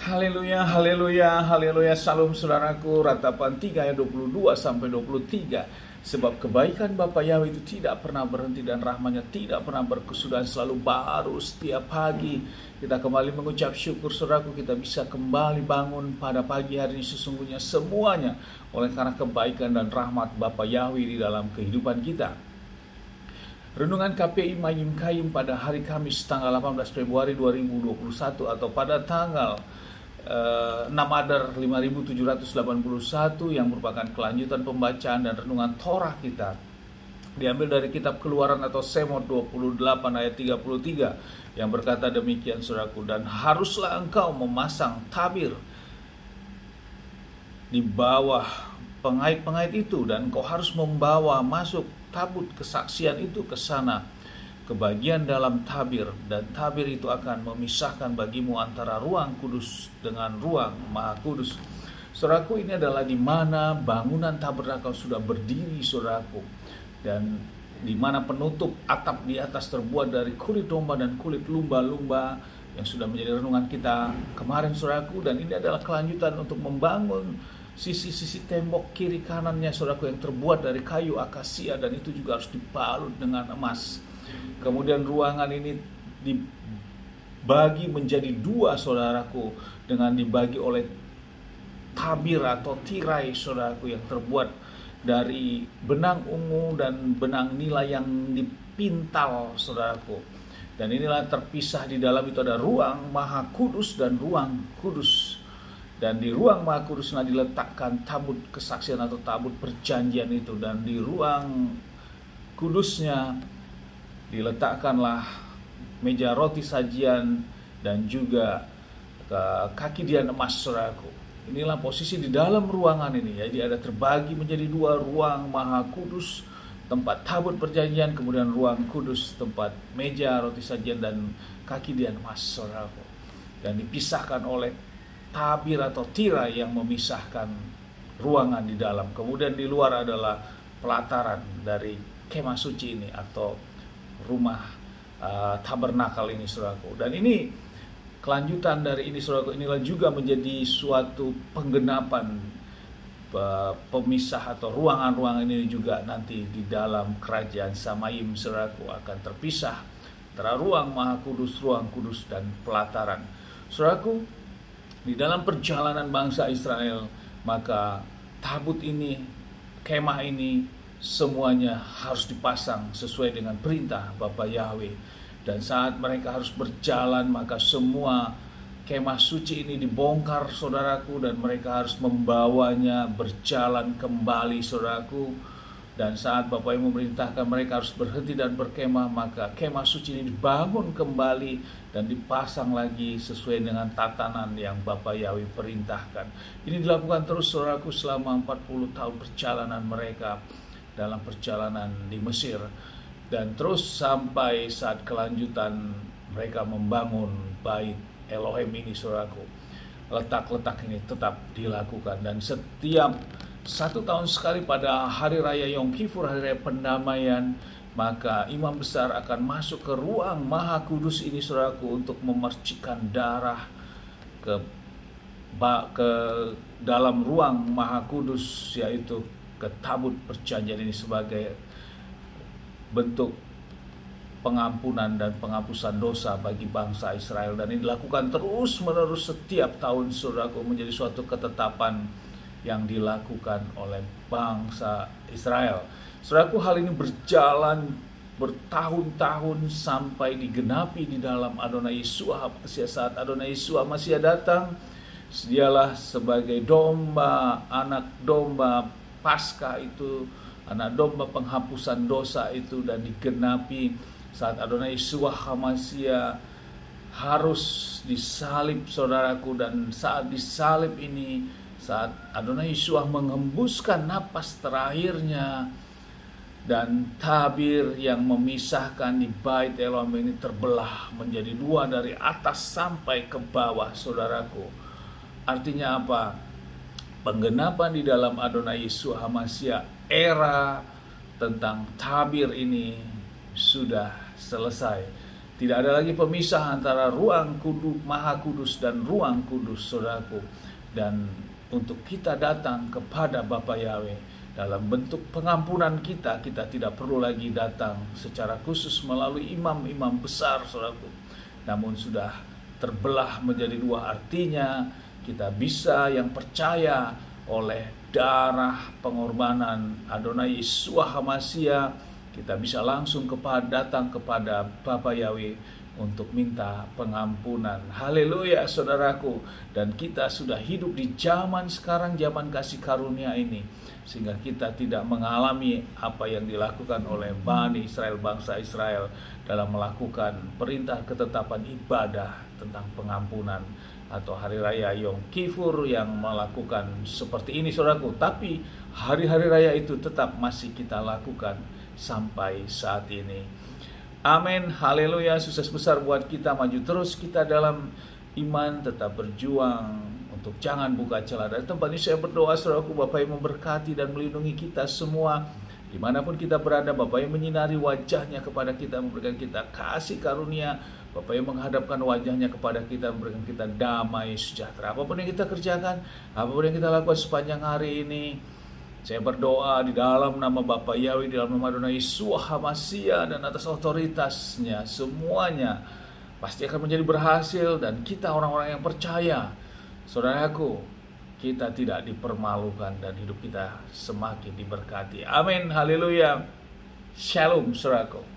Haleluya, haleluya, haleluya. Salam saudaraku, Ratapan 3 ayat 22 sampai 23. Sebab kebaikan Bapa Yahweh itu tidak pernah berhenti dan rahmatnya tidak pernah berkesudahan, selalu baru setiap pagi. Kita kembali mengucap syukur saudaraku, kita bisa kembali bangun pada pagi hari ini sesungguhnya semuanya oleh karena kebaikan dan rahmat Bapa Yahweh di dalam kehidupan kita. Renungan KPI Mayim Kayim pada hari Kamis tanggal 18 Februari 2021 atau pada tanggal 6 Adar 5781 yang merupakan kelanjutan pembacaan dan renungan Torah kita. Diambil dari kitab Keluaran atau Semot 28 ayat 33 yang berkata demikian saudaraku, dan haruslah engkau memasang tabir di bawah pengait-pengait itu, dan engkau harus membawa masuk tabut kesaksian itu ke sana, ke bagian dalam tabir, dan tabir itu akan memisahkan bagimu antara ruang kudus dengan ruang maha kudus. Saudaraku, ini adalah di mana bangunan tabernakel sudah berdiri saudaraku, dan di mana penutup atap di atas terbuat dari kulit domba dan kulit lumba-lumba yang sudah menjadi renungan kita kemarin saudaraku. Dan ini adalah kelanjutan untuk membangun sisi-sisi tembok kiri kanannya saudaraku yang terbuat dari kayu akasia, dan itu juga harus dibalut dengan emas. Kemudian ruangan ini dibagi menjadi dua saudaraku, dengan dibagi oleh tabir atau tirai saudaraku yang terbuat dari benang ungu dan benang nila yang dipintal saudaraku. Dan inilah terpisah di dalam itu ada ruang maha kudus dan ruang kudus. Dan di ruang maha kuduslah diletakkan tabut kesaksian atau tabut perjanjian itu, dan di ruang kudusnya diletakkanlah meja roti sajian dan juga kaki dian emas saudaraku. Inilah posisi di dalam ruangan ini. Jadi ada terbagi menjadi dua, ruang maha kudus tempat tabut perjanjian, kemudian ruang kudus tempat meja roti sajian dan kaki dian emas saudaraku. Dan dipisahkan oleh tabir atau tirai yang memisahkan ruangan di dalam. Kemudian di luar adalah pelataran dari kemah suci ini atau rumah tabernakel ini saudaraku. Dan ini kelanjutan dari ini saudaraku, inilah juga menjadi suatu penggenapan pemisah atau ruangan-ruangan ini juga nanti di dalam kerajaan Samayim saudaraku akan terpisah antara ruang maha kudus, ruang kudus dan pelataran. Saudaraku, di dalam perjalanan bangsa Israel, maka tabut ini, kemah ini, semuanya harus dipasang sesuai dengan perintah Bapa Yahweh. Dan saat mereka harus berjalan, maka semua kemah suci ini dibongkar saudaraku, dan mereka harus membawanya berjalan kembali saudaraku. Dan saat Bapa yang memerintahkan mereka harus berhenti dan berkemah, maka kemah suci ini dibangun kembali dan dipasang lagi sesuai dengan tatanan yang Bapa Yahweh perintahkan. Ini dilakukan terus saudaraku selama 40 tahun perjalanan mereka dalam perjalanan di Mesir, dan terus sampai saat kelanjutan mereka membangun bait Elohim ini saudaraku. Letak-letak ini tetap dilakukan, dan setiap 1 tahun sekali pada hari raya Yom Kippur, hari raya pendamaian, maka imam besar akan masuk ke ruang maha kudus ini saudaraku untuk memercikan darah ke dalam ruang maha kudus, yaitu ke tabut perjanjian ini sebagai bentuk pengampunan dan penghapusan dosa bagi bangsa Israel. Dan ini dilakukan terus menerus setiap tahun saudaraku, menjadi suatu ketetapan yang dilakukan oleh bangsa Israel. Saudaraku, hal ini berjalan bertahun-tahun sampai digenapi di dalam Adonai Yeshua. Saat Adonai Yeshua masih datang, dialah sebagai domba, anak domba Paskah itu, anak domba penghapusan dosa itu, dan digenapi saat Adonai Yeshua HaMashiach harus disalib saudaraku. Dan saat disalib ini, saat Adonai Yeshua mengembuskan napas terakhirnya, dan tabir yang memisahkan di bait Elohim ini terbelah menjadi dua dari atas sampai ke bawah saudaraku. Artinya apa? Penggenapan di dalam Adonai Yeshua HaMashiach, era tentang tabir ini sudah selesai. Tidak ada lagi pemisah antara ruang kudus, maha kudus dan ruang kudus, saudaraku. Dan untuk kita datang kepada Bapa Yahweh dalam bentuk pengampunan kita tidak perlu lagi datang secara khusus melalui imam-imam besar, saudaraku. Namun sudah terbelah menjadi dua, artinya kita bisa yang percaya oleh darah pengorbanan Adonai Yeshua HaMashiach, kita bisa langsung datang kepada Bapa Yahweh untuk minta pengampunan. Haleluya, saudaraku. Dan kita sudah hidup di zaman sekarang, zaman kasih karunia ini, sehingga kita tidak mengalami apa yang dilakukan oleh Bani Israel, bangsa Israel, dalam melakukan perintah ketetapan ibadah tentang pengampunan atau hari raya Yom Kippur yang melakukan seperti ini, saudaraku. Tapi hari-hari raya itu tetap masih kita lakukan sampai saat ini. Amin, haleluya. Sukses besar buat kita, maju terus kita dalam iman, tetap berjuang untuk jangan buka celah. Dari tempat ini saya berdoa, saudaraku, Bapak yang memberkati dan melindungi kita semua dimanapun kita berada. Bapak yang menyinari wajahnya kepada kita, memberikan kita kasih karunia. Bapak yang menghadapkan wajahnya kepada kita, memberikan kita damai sejahtera. Apapun yang kita kerjakan, apapun yang kita lakukan sepanjang hari ini, saya berdoa di dalam nama Bapa Yahweh, di dalam nama Adonai Yeshua HaMashiach, dan atas otoritasnya semuanya pasti akan menjadi berhasil. Dan kita orang-orang yang percaya, saudaraku, kita tidak dipermalukan dan hidup kita semakin diberkati. Amin, haleluya. Shalom, saudaraku.